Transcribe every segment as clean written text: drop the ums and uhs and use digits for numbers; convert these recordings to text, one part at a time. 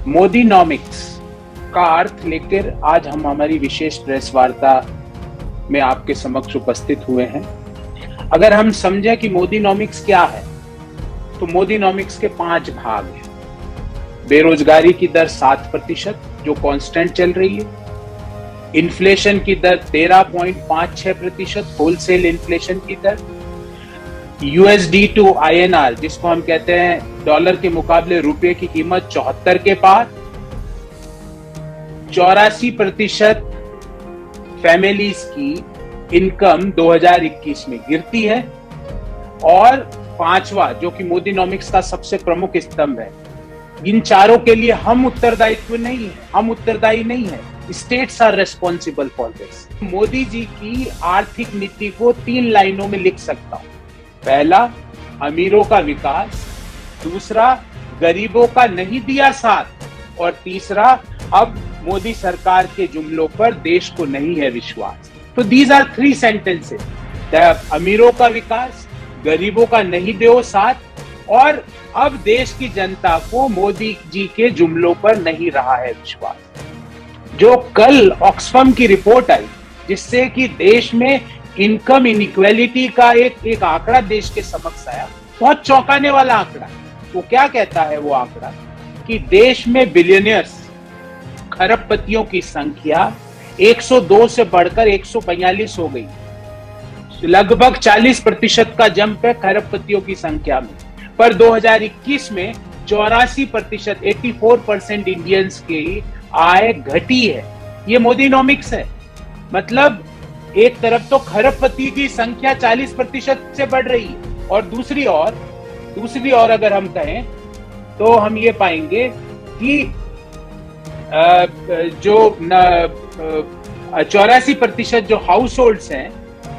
Modinomics का अर्थ लेकर आज हम हमारी विशेष प्रेस वार्ता में आपके समक्ष उपस्थित हुए हैं। अगर हम समझें कि मोदीनॉमिक्स क्या है, तो मोदीनॉमिक्स के 5 भाग हैं। बेरोजगारी की दर 7% जो कांस्टेंट चल रही है, इन्फ्लेशन की दर 13.56%, होलसेल इन्फ्लेशन की दर, यूएसडी टू आईएनआर जिसको हम कहते हैं डॉलर के मुकाबले रुपए की कीमत 74 के पार, 84% फैमिलीज की इनकम 2021 में गिरती है, और 5वां जो कि मोदीनॉमिक्स का सबसे प्रमुख स्तंभ है, इन चारों के लिए हम उत्तरदायी नहीं है। States are responsible for this. Modi ji की आर्थिक नीति को 3 लाइनों में लिख सकता हूं। पहला, अमीरों का विकास, दूसरा, गरीबों का नहीं दिया साथ, और तीसरा, अब मोदी सरकार के जुमलों पर देश को नहीं है विश्वास। तो दीज आर 3 सेंटेंसेस। अमीरों का विकास, गरीबों का नहीं दो साथ, और अब देश की जनता को मोदी जी के जुमलों पर नहीं रहा है विश्वास। जो कल ऑक्सफैम की रिपोर्ट आई, जिससे कि देश में इनकम इनइक्वालिटी का एक आंकड़ा देश के समक्ष आया, बहुत चौंकाने वाला आंकड़ा। वो क्या कहता है वो आंकड़ा, कि देश में बिलियनियर्स, खरबपतियों की संख्या 102 से बढ़कर 142 हो गई। लगभग 40% का जंप है खरबपतियों की संख्या में। पर 2021 में 84%, 84% इंडियंस की आय घटी है। ये मोदीनॉमिक्स है। मतलब एक तरफ तो खरबपति की संख्या 40% से बढ़ रही है, और दूसरी ओर अगर हम कहें तो हम ये पाएंगे कि जो 84% जो हाउस होल्ड्स हैं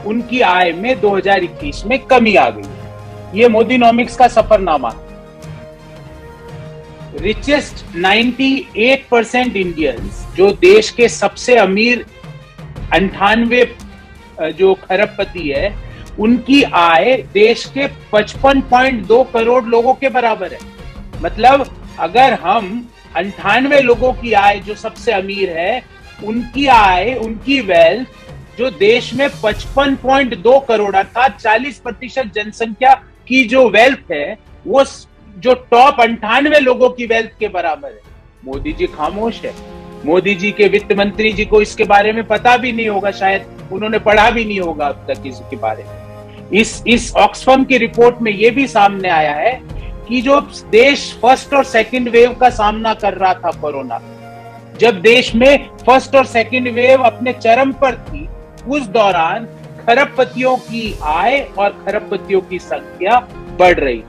उनकी आय में 2021 में कमी आ गई। ये मोदीनॉमिक्स का सफरनामा। रिचेस्ट 98% इंडियंस, जो देश के सबसे अमीर 98 जो खरबपति है, उनकी आय देश के 55.2 करोड़ लोगों के बराबर है। मतलब अगर हम 98 लोगों की आय जो सबसे अमीर है, उनकी आय, उनकी वेल्थ जो देश में 55.2 करोड़ अर्थात 40% जनसंख्या की जो वेल्थ है, वो जो टॉप 98 लोगों की वेल्थ के बराबर है। मोदी जी खामोश है। मोदी जी के वित्त मंत्री जी को इसके बारे में पता भी नहीं होगा, शायद उन्होंने पढ़ा भी नहीं होगा अब तक इसके बारे में। इस ऑक्सफैम की रिपोर्ट में यह भी सामने आया है कि जो देश फर्स्ट और सेकंड वेव का सामना कर रहा था कोरोना, जब देश में फर्स्ट और सेकंड वेव अपने चरम पर थी, उस दौरान खरबपतियों की आय और खरबपतियों की संख्या बढ़ रही।